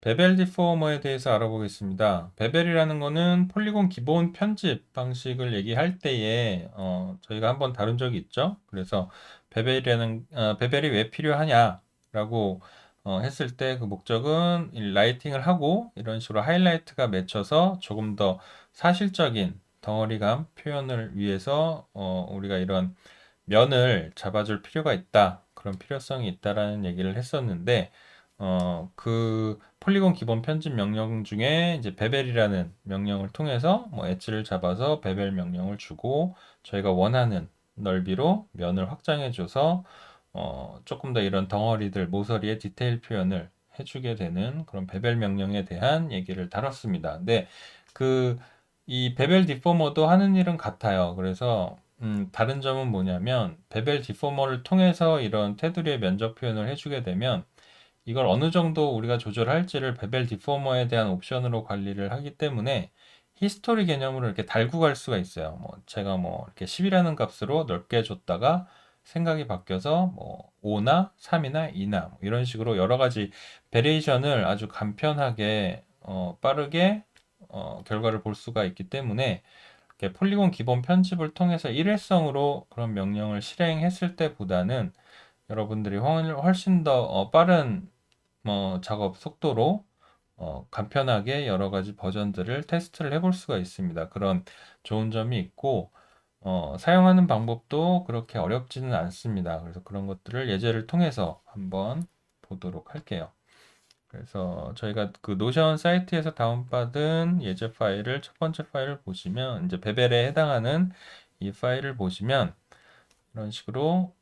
베벨 디포머에 대해서 알아보겠습니다. 베벨이라는 거는 폴리곤 기본 편집 방식을 얘기할 때에 저희가 한번 다룬 적이 있죠. 그래서 베벨이 왜 필요하냐라고 했을 때 그 목적은 이 라이팅을 하고 이런 식으로 하이라이트가 맺혀서 조금 더 사실적인 덩어리감 표현을 위해서 우리가 이런 면을 잡아줄 필요가 있다. 그런 필요성이 있다라는 얘기를 했었는데 그 폴리곤 기본 편집 명령 중에 이제 베벨이라는 명령을 통해서 뭐 엣지를 잡아서 베벨 명령을 주고 저희가 원하는 넓이로 면을 확장해 줘서 조금 더 이런 덩어리들 모서리의 디테일 표현을 해주게 되는 그런 베벨 명령에 대한 얘기를 다뤘습니다. 근데 그 이 베벨 디포머도 하는 일은 같아요. 그래서 다른 점은 뭐냐면 베벨 디포머를 통해서 이런 테두리의 면적 표현을 해주게 되면 이걸 어느 정도 우리가 조절할지를 베벨 디포머에 대한 옵션으로 관리를 하기 때문에 히스토리 개념으로 이렇게 달고 갈 수가 있어요. 뭐 제가 뭐 이렇게 10이라는 값으로 넓게 줬다가 생각이 바뀌어서 뭐 5나 3이나 2나 뭐 이런 식으로 여러 가지 베리에이션을 아주 간편하게 빠르게 결과를 볼 수가 있기 때문에 이렇게 폴리곤 기본 편집을 통해서 일회성으로 그런 명령을 실행했을 때보다는 여러분들이 훨씬 더 빠른 작업 속도로 간편하게 여러 가지 버전들을 테스트를 해볼 수가 있습니다. 그런 좋은 점이 있고 사용하는 방법도 그렇게 어렵지는 않습니다. 그래서 그런 것들을 예제를 통해서 한번 보도록 할게요. 그래서 저희가 그 노션 사이트에서 다운받은 예제 파일을 첫 번째 파일을 보시면 이제 베벨에 해당하는 이 파일을 보시면 이런 식으로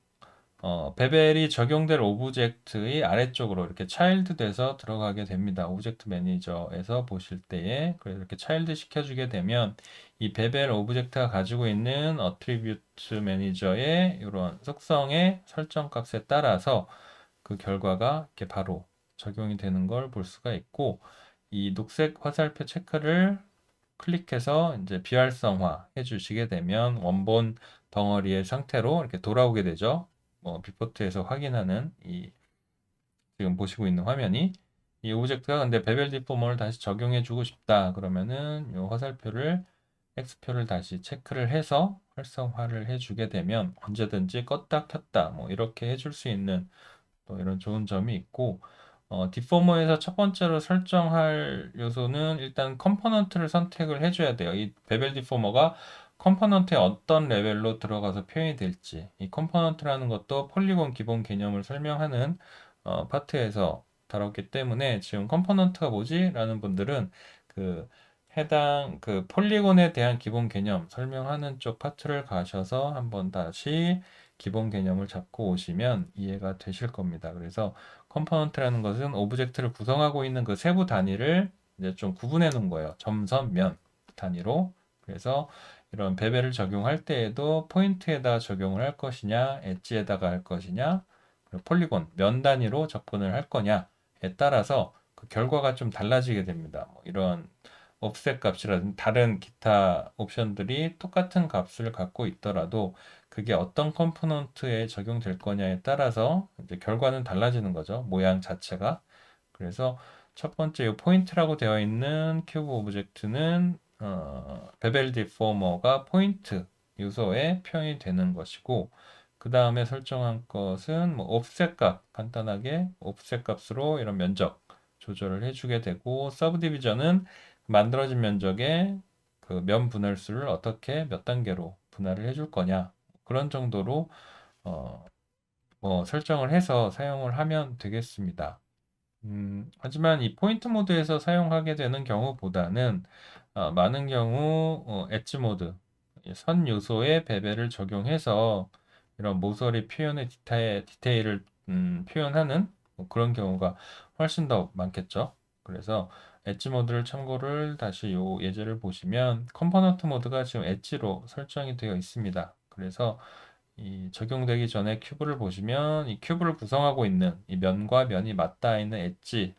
베벨이 적용될 오브젝트의 아래쪽으로 이렇게 차일드 돼서 들어가게 됩니다. 오브젝트 매니저에서 보실 때에 그래서 이렇게 차일드 시켜주게 되면 이 베벨 오브젝트가 가지고 있는 어트리뷰트 매니저의 이런 속성의 설정 값에 따라서 그 결과가 이렇게 바로 적용이 되는 걸 볼 수가 있고 이 녹색 화살표 체크를 클릭해서 이제 비활성화 해주시게 되면 원본 덩어리의 상태로 이렇게 돌아오게 되죠. 비포트에서 확인하는 이 지금 보시고 있는 화면이 이 오브젝트가 근데 베벨 디포머를 다시 적용해 주고 싶다 그러면은 이 화살표를 X표를 다시 체크를 해서 활성화를 해주게 되면 언제든지 껐다 켰다 뭐 이렇게 해줄 수 있는 또 이런 좋은 점이 있고 디포머에서 첫 번째로 설정할 요소는 일단 컴포넌트를 선택을 해줘야 돼요. 이 베벨 디포머가 컴포넌트에 어떤 레벨로 들어가서 표현이 될지 이 컴포넌트라는 것도 폴리곤 기본 개념을 설명하는 파트에서 다뤘기 때문에 지금 컴포넌트가 뭐지? 라는 분들은 그 해당 그 폴리곤에 대한 기본 개념 설명하는 쪽 파트를 가셔서 한번 다시 기본 개념을 잡고 오시면 이해가 되실 겁니다. 그래서 컴포넌트라는 것은 오브젝트를 구성하고 있는 그 세부 단위를 이제 좀 구분해 놓은 거예요. 점선, 면 단위로. 그래서 이런 베벨을 적용할 때에도 포인트에다 적용을 할 것이냐, 엣지에다가 할 것이냐, 그리고 폴리곤, 면 단위로 접근을 할 거냐에 따라서 그 결과가 좀 달라지게 됩니다. 이런 옵셋 값이라든지 다른 기타 옵션들이 똑같은 값을 갖고 있더라도 그게 어떤 컴포넌트에 적용될 거냐에 따라서 이제 결과는 달라지는 거죠. 모양 자체가. 그래서 첫 번째 이 포인트라고 되어 있는 큐브 오브젝트는 베벨 디포머가 포인트 요소에 표현이 되는 것이고 그 다음에 설정한 것은 뭐 옵셋 값 간단하게 옵셋 값으로 이런 면적 조절을 해주게 되고 서브 디비전은 만들어진 면적의 그 면 분할수를 어떻게 몇 단계로 분할을 해줄 거냐 그런 정도로 어, 설정을 해서 사용을 하면 되겠습니다. 하지만 이 포인트 모드에서 사용하게 되는 경우보다는 많은 경우 엣지 모드, 선 요소의 베벨을 적용해서 이런 모서리 표현의 디테일을 표현하는 뭐 그런 경우가 훨씬 더 많겠죠. 그래서 엣지 모드를 참고를 다시 요 예제를 보시면 컴포넌트 모드가 지금 엣지로 설정이 되어 있습니다. 그래서 이 적용되기 전에 큐브를 보시면 이 큐브를 구성하고 있는 이 면과 면이 맞닿아 있는 엣지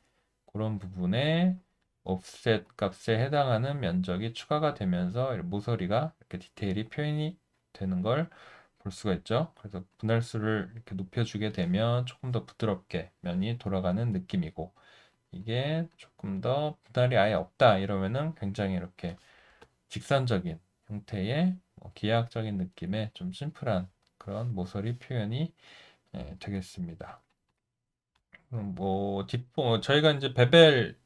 그런 부분에 옵셋 값에 해당하는 면적이 추가가 되면서 모서리가 이렇게 디테일이 표현이 되는 걸 볼 수가 있죠. 그래서 분할수를 이렇게 높여주게 되면 조금 더 부드럽게 면이 돌아가는 느낌이고, 이게 조금 더 분할이 아예 없다 이러면은 굉장히 이렇게 직선적인 형태의 기하학적인 느낌의 좀 심플한 그런 모서리 표현이 되겠습니다. 저희가 이제 베벨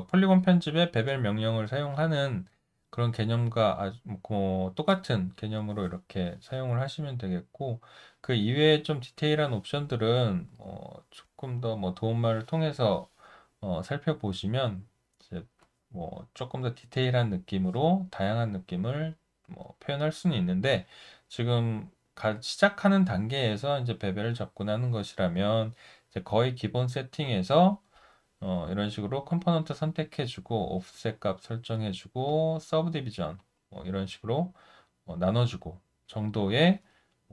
폴리곤 편집에 베벨 명령을 사용하는 그런 개념과 똑같은 개념으로 이렇게 사용을 하시면 되겠고, 그 이외에 좀 디테일한 옵션들은 조금 더 도움말을 통해서 살펴보시면 이제 조금 더 디테일한 느낌으로 다양한 느낌을 표현할 수는 있는데, 지금 시작하는 단계에서 이제 베벨을 접근하는 것이라면 이제 거의 기본 세팅에서 이런 식으로 컴포넌트 선택해주고 오프셋 값 설정해주고 서브 디비전 이런 식으로 나눠주고 정도의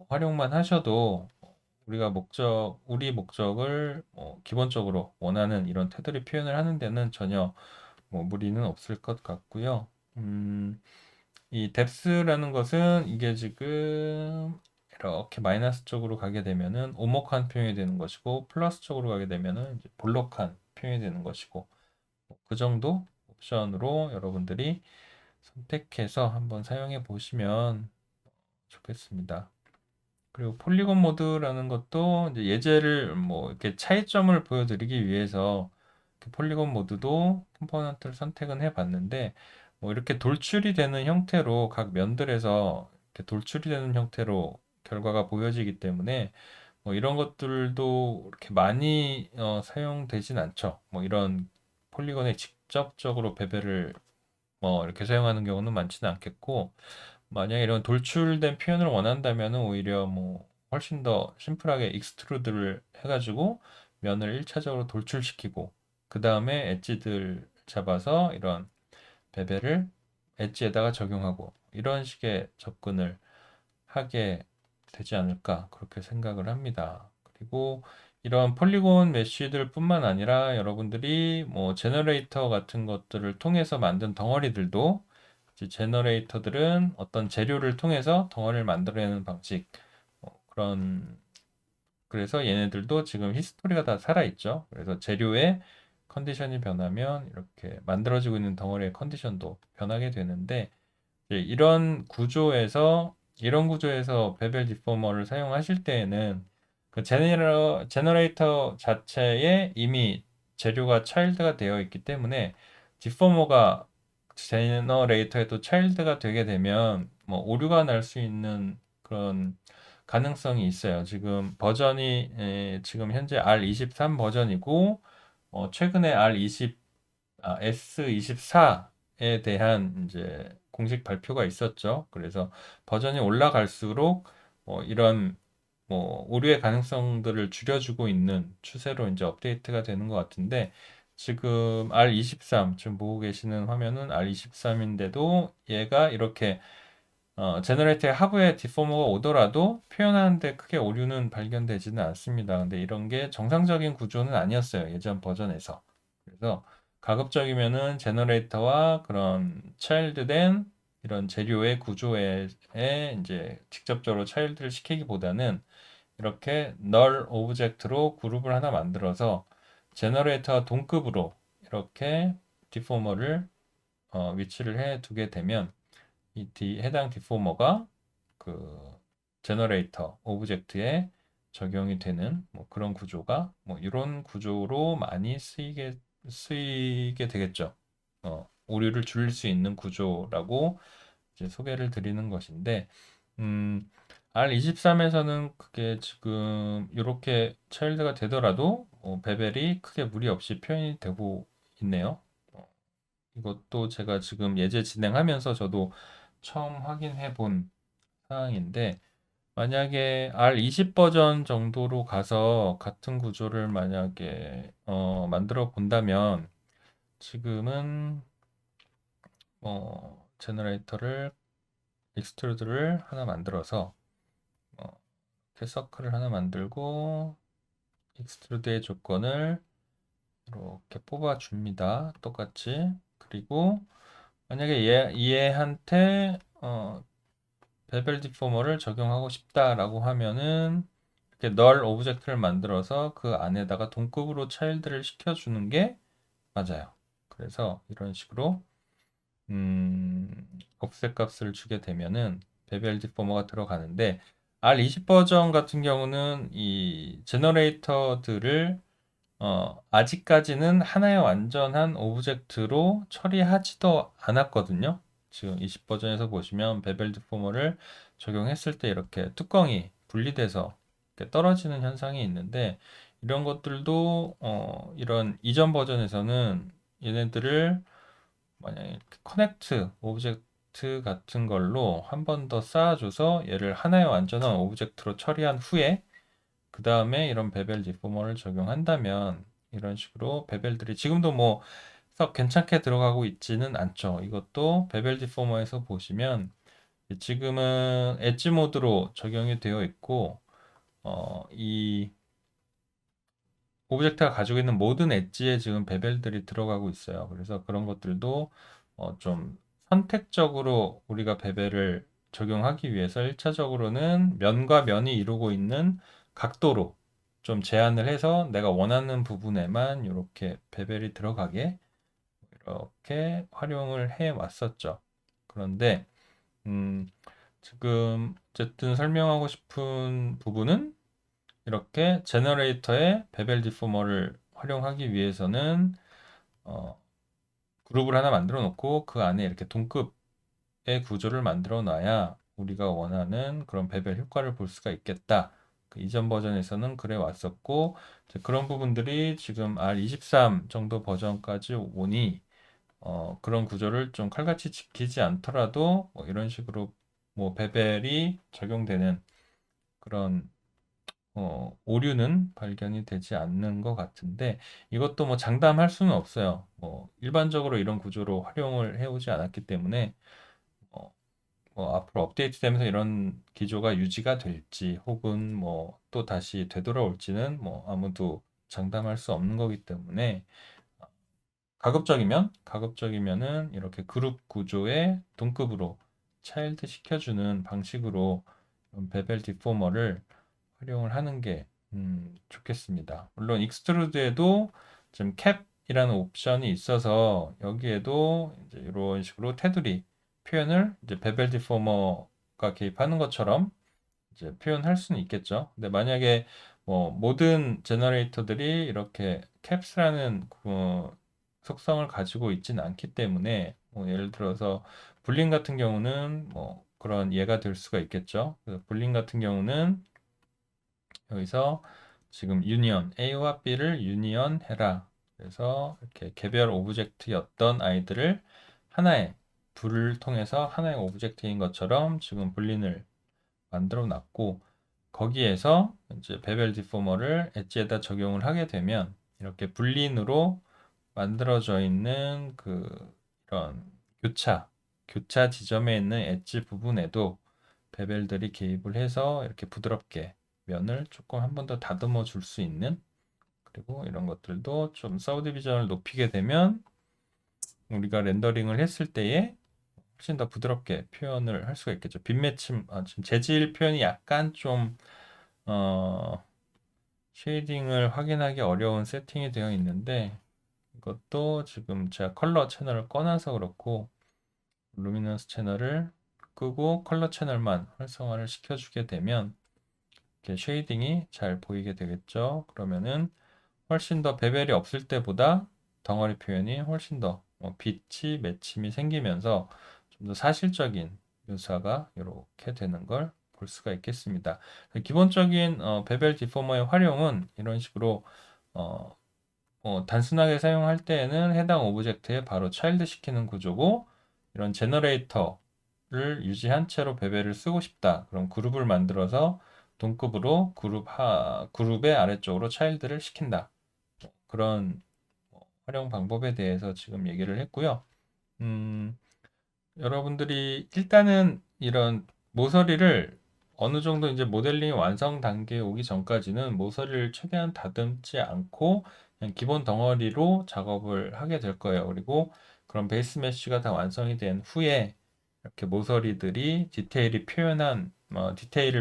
활용만 하셔도 우리 목적을 기본적으로 원하는 이런 테두리 표현을 하는 데는 전혀 무리는 없을 것 같고요. 이 뎁스라는 것은 이게 지금 이렇게 마이너스 쪽으로 가게 되면은 오목한 표현이 되는 것이고, 플러스 쪽으로 가게 되면은 이제 볼록한 표현이 되는 것이고, 그 정도 옵션으로 여러분들이 선택해서 한번 사용해 보시면 좋겠습니다. 그리고 폴리곤 모드라는 것도 이제 예제를 이렇게 차이점을 보여드리기 위해서 폴리곤 모드도 컴포넌트를 선택은 해봤는데, 이렇게 돌출이 되는 형태로 각 면들에서 이렇게 돌출이 되는 형태로 결과가 보여지기 때문에 이런 것들도 이렇게 많이 사용되진 않죠. 이런 폴리곤에 직접적으로 베벨을 이렇게 사용하는 경우는 많지는 않겠고, 만약에 이런 돌출된 표현을 원한다면 오히려 훨씬 더 심플하게 익스트루드를 해가지고 면을 1차적으로 돌출시키고, 그 다음에 엣지들 잡아서 이런 베벨을 엣지에다가 적용하고, 이런 식의 접근을 하게 되지 않을까 그렇게 생각을 합니다. 그리고 이런 폴리곤 메쉬들 뿐만 아니라 여러분들이 제너레이터 같은 것들을 통해서 만든 덩어리들도, 이제 제너레이터들은 어떤 재료를 통해서 덩어리를 만들어내는 방식, 그런, 그래서 얘네들도 지금 히스토리가 다 살아있죠. 그래서 재료의 컨디션이 변하면 이렇게 만들어지고 있는 덩어리의 컨디션도 변하게 되는데, 이런 구조에서 베벨 디포머를 사용하실 때에는 그 제너레이터 자체에 이미 재료가 차일드가 되어 있기 때문에, 디포머가 제너레이터에도 차일드가 되게 되면 오류가 날 수 있는 그런 가능성이 있어요. 지금 현재 R23 버전이고, 최근에 S24에 대한 이제 공식 발표가 있었죠. 그래서 버전이 올라갈수록 이런 오류의 가능성들을 줄여주고 있는 추세로 이제 업데이트가 되는 것 같은데, 지금 R23 지금 보고 계시는 화면은 R23인데도 얘가 이렇게 제너레이터의 하부에 디포머가 오더라도 표현하는데 크게 오류는 발견되지는 않습니다. 근데 이런 게 정상적인 구조는 아니었어요, 예전 버전에서. 그래서 가급적이면은 제너레이터와 그런 차일드된 이런 재료의 구조에 이제 직접적으로 차일드를 시키기보다는 이렇게 널 오브젝트로 그룹을 하나 만들어서 제너레이터와 동급으로 이렇게 디포머를 위치를 해 두게 되면, 해당 디포머가 그 제너레이터 오브젝트에 적용이 되는 그런 구조가 이런 구조로 많이 쓰이게 되겠죠. 오류를 줄일 수 있는 구조라고 이제 소개를 드리는 것인데, R23에서는 그게 지금 이렇게 차일드가 되더라도 베벨이 크게 무리 없이 표현이 되고 있네요. 이것도 제가 지금 예제 진행하면서 저도 처음 확인해 본 사항인데, 만약에 R20 버전 정도로 가서 같은 구조를 만약에 만들어 본다면, 지금은 제너레이터를 익스트루드를 하나 만들어서 이렇게 서클을 하나 만들고 익스트루드의 조건을 이렇게 뽑아 줍니다. 똑같이. 그리고 만약에 얘한테 베벨 디포머를 적용하고 싶다라고 하면은 이렇게 널 오브젝트를 만들어서 그 안에다가 동급으로 차일드를 시켜주는 게 맞아요. 그래서 이런 식으로 offset 값을 주게 되면은 베벨 디포머가 들어가는데 R20 버전 같은 경우는 이 제너레이터들을 아직까지는 하나의 완전한 오브젝트로 처리하지도 않았거든요. 지금 20 버전에서 보시면 베벨 디포머를 적용했을 때 이렇게 뚜껑이 분리돼서 이렇게 떨어지는 현상이 있는데 이런 것들도 이런 이전 버전에서는 얘네들을 만약에 커넥트 오브젝트 같은 걸로 한 번 더 쌓아줘서 얘를 하나의 완전한 오브젝트로 처리한 후에 그 다음에 이런 베벨 디포머를 적용한다면 이런 식으로 베벨들이 지금도 뭐 썩 괜찮게 들어가고 있지는 않죠. 이것도 베벨 디포머에서 보시면 지금은 엣지 모드로 적용이 되어 있고 이 오브젝트가 가지고 있는 모든 엣지에 지금 베벨들이 들어가고 있어요. 그래서 그런 것들도 좀 선택적으로 우리가 베벨을 적용하기 위해서 1차적으로는 면과 면이 이루고 있는 각도로 좀 제한을 해서 내가 원하는 부분에만 이렇게 베벨이 들어가게 이렇게 활용을 해 왔었죠. 그런데 음, 지금 어쨌든 설명하고 싶은 부분은 이렇게 제너레이터에 베벨 디포머를 활용하기 위해서는 어, 그룹을 하나 만들어 놓고 그 안에 이렇게 동급의 구조를 만들어 놔야 우리가 원하는 그런 베벨 효과를 볼 수가 있겠다. 그 이전 버전에서는 그래 왔었고 이제 그런 부분들이 지금 R23 정도 버전까지 오니 그런 구조를 좀 칼같이 지키지 않더라도 뭐 이런 식으로 뭐 베벨이 적용되는 그런 오류는 발견이 되지 않는 것 같은데 이것도 뭐 장담할 수는 없어요. 뭐 일반적으로 이런 구조로 활용을 해오지 않았기 때문에 어, 뭐 앞으로 업데이트되면서 이런 기조가 유지가 될지 혹은 뭐 또 다시 되돌아올지는 뭐 아무도 장담할 수 없는 거기 때문에 가급적이면은 이렇게 그룹 구조의 동급으로 차일드 시켜주는 방식으로 베벨 디포머를 활용을 하는 게 좋겠습니다. 물론 익스트루드에도 좀 캡이라는 옵션이 있어서 여기에도 이제 이런 식으로 테두리 표현을 이제 베벨 디포머가 개입하는 것처럼 이제 표현할 수는 있겠죠. 근데 만약에 뭐 모든 제너레이터들이 이렇게 캡스라는 그 속성을 가지고 있지는 않기 때문에 뭐 예를 들어서 불린 같은 경우는 뭐 그런 예가 될 수가 있겠죠. 그래서 불린 같은 경우는 여기서 지금 유니언 A와 B를 유니언 해라. 그래서 이렇게 개별 오브젝트였던 아이들을 하나의 불을 통해서 하나의 오브젝트인 것처럼 지금 분린을 만들어 놨고 거기에서 이제 베벨 디포머를 엣지에다 적용을 하게 되면 이렇게 불린으로 만들어져 있는 이런 교차 지점에 있는 엣지 부분에도 베벨들이 개입을 해서 이렇게 부드럽게 면을 조금 한 번 더 다듬어 줄 수 있는 그리고 이런 것들도 좀 서브디비전을 높이게 되면 우리가 렌더링을 했을 때에 훨씬 더 부드럽게 표현을 할 수가 있겠죠. 빗맺힘, 지금 재질 표현이 약간 좀 어, 쉐이딩을 확인하기 어려운 세팅이 되어 있는데 이것도 지금 제가 컬러 채널을 꺼놔서 그렇고 루미넌스 채널을 끄고 컬러 채널만 활성화를 시켜주게 되면 이렇게 쉐이딩이 잘 보이게 되겠죠. 그러면은 훨씬 더 베벨이 없을 때보다 덩어리 표현이 훨씬 더 빛이 맺힘이 생기면서 좀 더 사실적인 묘사가 이렇게 되는 걸 볼 수가 있겠습니다. 기본적인 베벨 디포머의 활용은 이런 식으로 어, 단순하게 사용할 때에는 해당 오브젝트에 바로 차일드 시키는 구조고 이런 제너레이터를 유지한 채로 베벨을 쓰고 싶다. 그럼 그룹을 만들어서 동급으로 그룹의 아래쪽으로 차일드를 시킨다. 그런 활용 방법에 대해서 지금 얘기를 했고요. 음, 여러분들이 일단은 이런 모서리를 어느 정도 이제 모델링 완성 단계에 오기 전까지는 모서리를 최대한 다듬지 않고 그냥 기본 덩어리로 작업을 하게 될 거예요. 그리고 그런 베이스 메쉬가 다 완성이 된 후에 이렇게 모서리들이 디테일을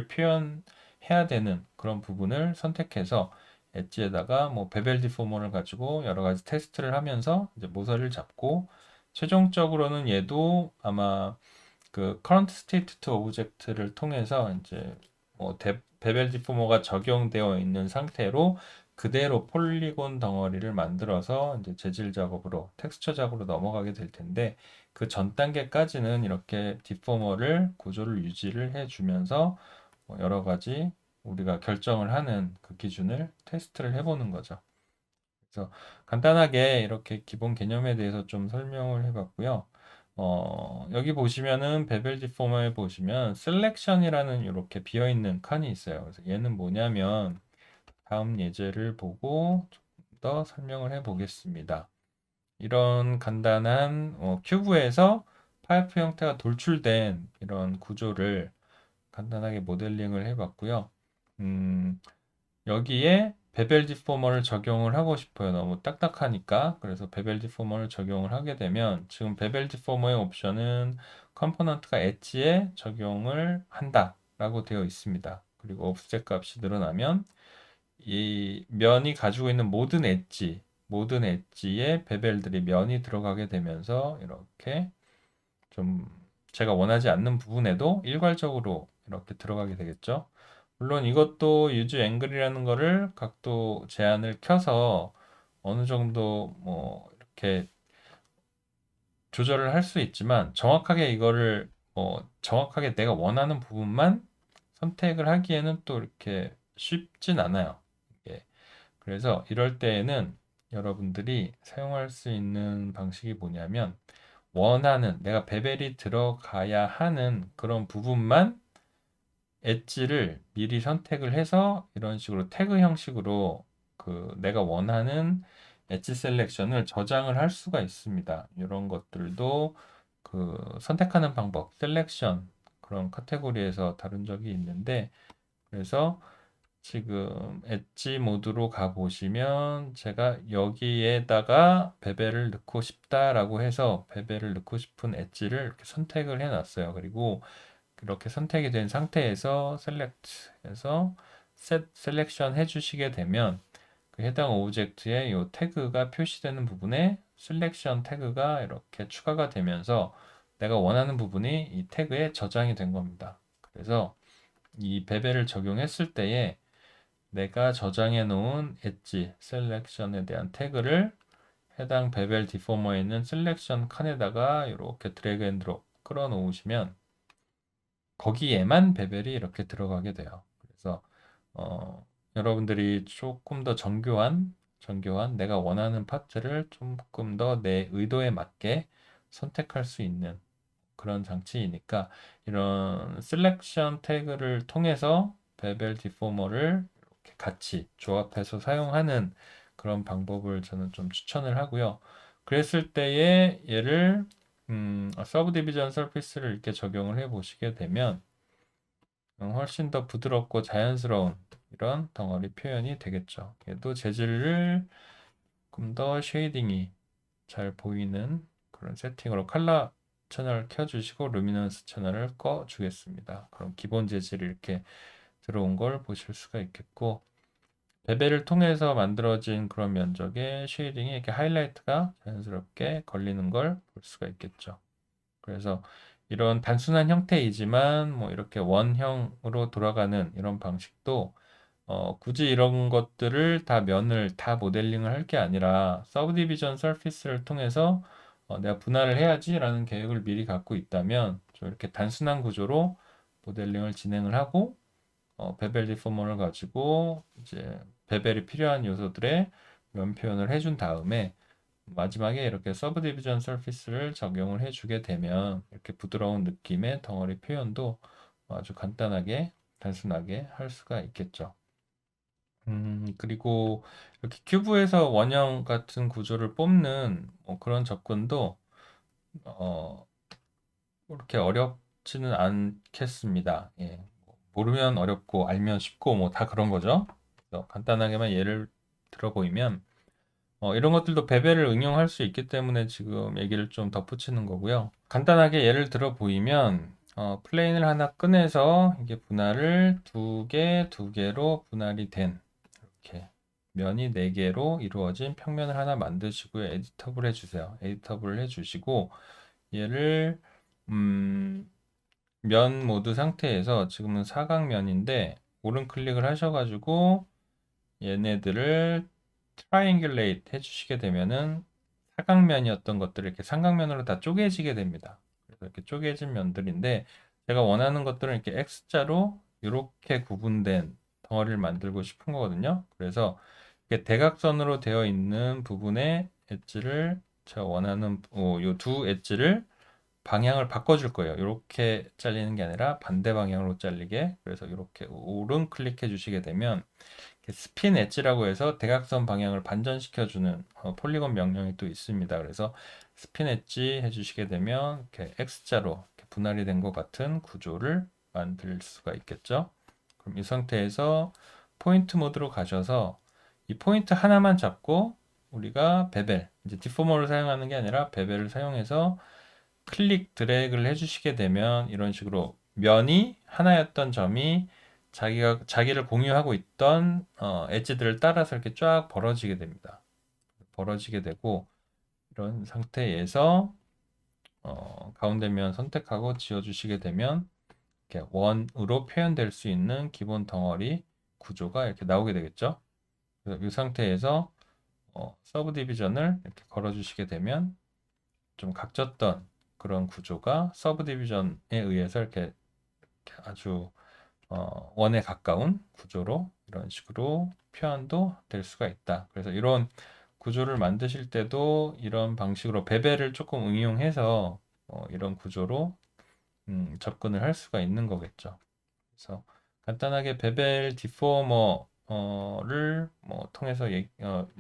표현해야 되는 그런 부분을 선택해서 엣지에다가 뭐 베벨 디포머를 가지고 여러 가지 테스트를 하면서 이제 모서리를 잡고 최종적으로는 얘도 아마 그 current state to object를 통해서 이제 뭐 베벨 디포머가 적용되어 있는 상태로 그대로 폴리곤 덩어리를 만들어서 이제 재질 작업으로 텍스처 작업으로 넘어가게 될 텐데 그 전 단계까지는 이렇게 디포머를 구조를 유지를 해주면서 뭐 여러 가지 우리가 결정을 하는 그 기준을 테스트를 해보는 거죠. 그래서 간단하게 이렇게 기본 개념에 대해서 좀 설명을 해봤고요. 여기 보시면은 베벨 디포머에 보시면 셀렉션이라는 이렇게 비어있는 칸이 있어요. 그래서 얘는 뭐냐면 다음 예제를 보고 좀 더 설명을 해 보겠습니다. 이런 간단한 큐브에서 파이프 형태가 돌출된 이런 구조를 간단하게 모델링을 해봤고요. 여기에 베벨 디포머를 적용을 하고 싶어요. 너무 딱딱하니까. 그래서 베벨 디포머를 적용을 하게 되면 지금 베벨 디포머의 옵션은 컴포넌트가 엣지에 적용을 한다 라고 되어 있습니다. 그리고 옵셋 값이 늘어나면 이 면이 가지고 있는 모든 엣지에 베벨들이 면이 들어가게 되면서 이렇게 좀 제가 원하지 않는 부분에도 일괄적으로 이렇게 들어가게 되겠죠. 물론 이것도 유즈 앵글이라는 거를 각도 제한을 켜서 어느 정도 뭐 이렇게 조절을 할 수 있지만 정확하게 이거를 정확하게 내가 원하는 부분만 선택을 하기에는 또 이렇게 쉽진 않아요. 예. 그래서 이럴 때에는 여러분들이 사용할 수 있는 방식이 뭐냐면 원하는 내가 베벨이 들어가야 하는 그런 부분만 엣지를 미리 선택을 해서 이런 식으로 태그 형식으로 그 내가 원하는 엣지 셀렉션을 저장을 할 수가 있습니다. 이런 것들도 그 선택하는 방법, 셀렉션 그런 카테고리에서 다룬 적이 있는데 그래서 지금 엣지 모드로 가 보시면 제가 여기에다가 베벨을 넣고 싶다라고 해서 베벨을 넣고 싶은 엣지를 이렇게 선택을 해 놨어요. 그리고 이렇게 선택이 된 상태에서 셀렉트해서 셀렉션 해주시게 되면 그 해당 오브젝트에 이 태그가 표시되는 부분에 셀렉션 태그가 이렇게 추가가 되면서 내가 원하는 부분이 이 태그에 저장이 된 겁니다. 그래서 이 베벨을 적용했을 때에 내가 저장해 놓은 엣지 셀렉션에 대한 태그를 해당 베벨 디포머에 있는 셀렉션 칸에다가 이렇게 드래그 앤 드롭 끌어 놓으시면 거기에만 베벨이 이렇게 들어가게 돼요. 그래서 여러분들이 조금 더 정교한 내가 원하는 파트를 조금 더 내 의도에 맞게 선택할 수 있는 그런 장치이니까 이런 셀렉션 태그를 통해서 베벨 디포머를 이렇게 같이 조합해서 사용하는 그런 방법을 저는 좀 추천을 하고요. 그랬을 때에 얘를 서브 디비전 서피스를 이렇게 적용을 해 보시게 되면 훨씬 더 부드럽고 자연스러운 이런 덩어리 표현이 되겠죠. 얘도 재질을 조금 더 쉐이딩이 잘 보이는 그런 세팅으로 컬러 채널 켜주시고 루미넌스 채널을 꺼주겠습니다. 그럼 기본 재질이 이렇게 들어온 걸 보실 수가 있겠고 베벨을 통해서 만들어진 그런 면적의 쉐이딩이 이렇게 하이라이트가 자연스럽게 걸리는 걸 볼 수가 있겠죠. 그래서 이런 단순한 형태이지만 뭐 이렇게 원형으로 돌아가는 이런 방식도 굳이 이런 것들을 다 면을 다 모델링을 할 게 아니라 서브디비전 서피스를 통해서 내가 분할을 해야지라는 계획을 미리 갖고 있다면 좀 이렇게 단순한 구조로 모델링을 진행을 하고 베벨 디포머를 가지고 이제 베벨이 필요한 요소들의 면 표현을 해준 다음에 마지막에 이렇게 서브 디비전 서피스를 적용을 해주게 되면 이렇게 부드러운 느낌의 덩어리 표현도 아주 간단하게 단순하게 할 수가 있겠죠. 그리고 이렇게 큐브에서 원형 같은 구조를 뽑는 뭐 그런 접근도 어, 그렇게 어렵지는 않겠습니다. 예. 모르면 어렵고 알면 쉽고 뭐 다 그런 거죠. 그래서 간단하게만 예를 들어 보이면 이런 것들도 베벨을 응용할 수 있기 때문에 지금 얘기를 좀 덧붙이는 거고요. 간단하게 예를 들어 보이면 플레인을 하나 꺼내서 이게 분할을 두 개로 분할이 된 이렇게 면이 4개로 이루어진 평면을 하나 만드시고요. 에디터블 해주세요. 에디터블을 해주시고 얘를 면 모드 상태에서 지금은 사각면인데 오른 클릭을 하셔가지고 얘네들을 트라이앵귤레이트 해주시게 되면은 사각면이었던 것들을 이렇게 삼각면으로 다 쪼개지게 됩니다. 그래서 이렇게 쪼개진 면들인데 제가 원하는 것들은 이렇게 X자로 이렇게 구분된 덩어리를 만들고 싶은 거거든요. 그래서 이렇게 대각선으로 되어 있는 부분의 엣지를 제가 원하는 요 두 엣지를 방향을 바꿔줄 거예요. 이렇게 잘리는 게 아니라 반대 방향으로 잘리게. 그래서 이렇게 오른 클릭해 주시게 되면 스핀 엣지라고 해서 대각선 방향을 반전시켜주는 폴리곤 명령이 또 있습니다. 그래서 스핀 엣지 해주시게 되면 이렇게 X자로 이렇게 분할이 된 것 같은 구조를 만들 수가 있겠죠. 그럼 이 상태에서 포인트 모드로 가셔서 이 포인트 하나만 잡고 우리가 베벨, 이제 디포머를 사용하는 게 아니라 베벨을 사용해서 클릭 드래그를 해주시게 되면 이런 식으로 면이 하나였던 점이 자기를 공유하고 있던 엣지들을 따라서 이렇게 쫙 벌어지게 됩니다. 벌어지게 되고 이런 상태에서 가운데 면 선택하고 지워주시게 되면 이렇게 원으로 표현될 수 있는 기본 덩어리 구조가 이렇게 나오게 되겠죠. 그래서 이 상태에서 서브 디비전을 이렇게 걸어주시게 되면 좀 각졌던 그런 구조가 서브 디비전에 의해서 이렇게 아주 원에 가까운 구조로 이런 식으로 표현도 될 수가 있다. 그래서 이런 구조를 만드실 때도 이런 방식으로 베벨을 조금 응용해서 이런 구조로 접근을 할 수가 있는 거겠죠. 그래서 간단하게 베벨 디포머를 뭐 통해서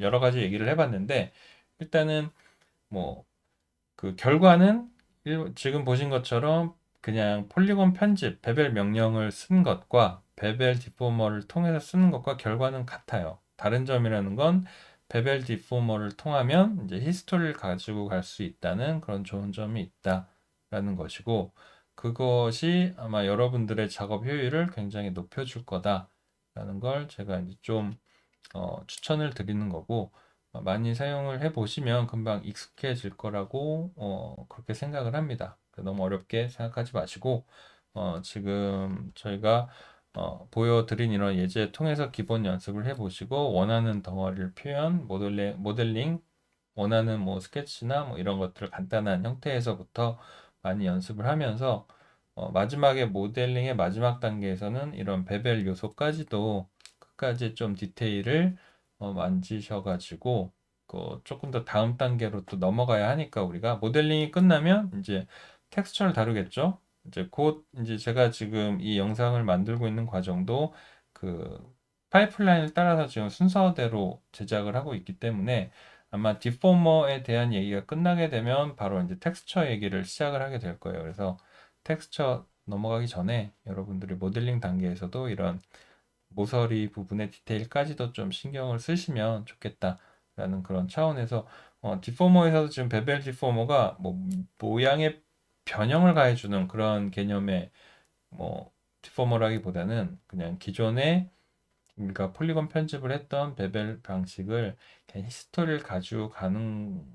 여러 가지 얘기를 해봤는데 일단은 뭐 그 결과는 지금 보신 것처럼 그냥 폴리곤 편집, 베벨 명령을 쓴 것과 베벨 디포머를 통해서 쓰는 것과 결과는 같아요. 다른 점이라는 건 베벨 디포머를 통하면 이제 히스토리를 가지고 갈 수 있다는 그런 좋은 점이 있다라는 것이고 그것이 아마 여러분들의 작업 효율을 굉장히 높여줄 거다라는 걸 제가 이제 좀 추천을 드리는 거고 많이 사용을 해 보시면 금방 익숙해질 거라고 그렇게 생각을 합니다. 너무 어렵게 생각하지 마시고 지금 저희가 보여드린 이런 예제 통해서 기본 연습을 해 보시고 원하는 덩어리를 표현, 모델링, 원하는 뭐 스케치나 뭐 이런 것들 간단한 형태에서부터 많이 연습을 하면서 마지막에 모델링의 마지막 단계에서는 이런 베벨 요소까지도 끝까지 좀 디테일을 만지셔가지고 조금 더 다음 단계로 또 넘어가야 하니까 우리가 모델링이 끝나면 이제 텍스처를 다루겠죠. 이제 곧 이제 제가 지금 이 영상을 만들고 있는 과정도 그 파이프라인을 따라서 지금 순서대로 제작을 하고 있기 때문에 아마 디포머에 대한 얘기가 끝나게 되면 바로 이제 텍스처 얘기를 시작을 하게 될 거예요. 그래서 텍스처 넘어가기 전에 여러분들이 모델링 단계에서도 이런 모서리 부분의 디테일까지도 좀 신경을 쓰시면 좋겠다라는 그런 차원에서 디포머에서도 지금 베벨 디포머가 뭐 모양의 변형을 가해주는 그런 개념의 뭐 디포머라기보다는 그냥 기존에 우리가 폴리곤 편집을 했던 베벨 방식을 그냥 히스토리를 가지고 가는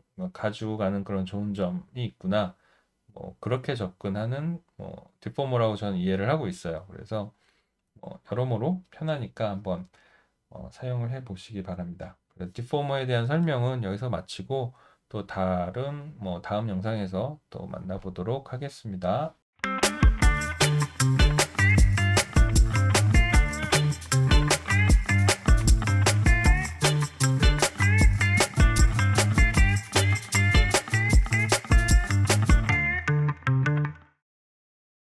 그런 좋은 점이 있구나. 뭐 그렇게 접근하는 디포머라고 저는 이해를 하고 있어요. 그래서 여러모로 편하니까 한번 사용을 해 보시기 바랍니다. 그래서 디포머에 대한 설명은 여기서 마치고 또 다른 다음 영상에서 또 만나보도록 하겠습니다.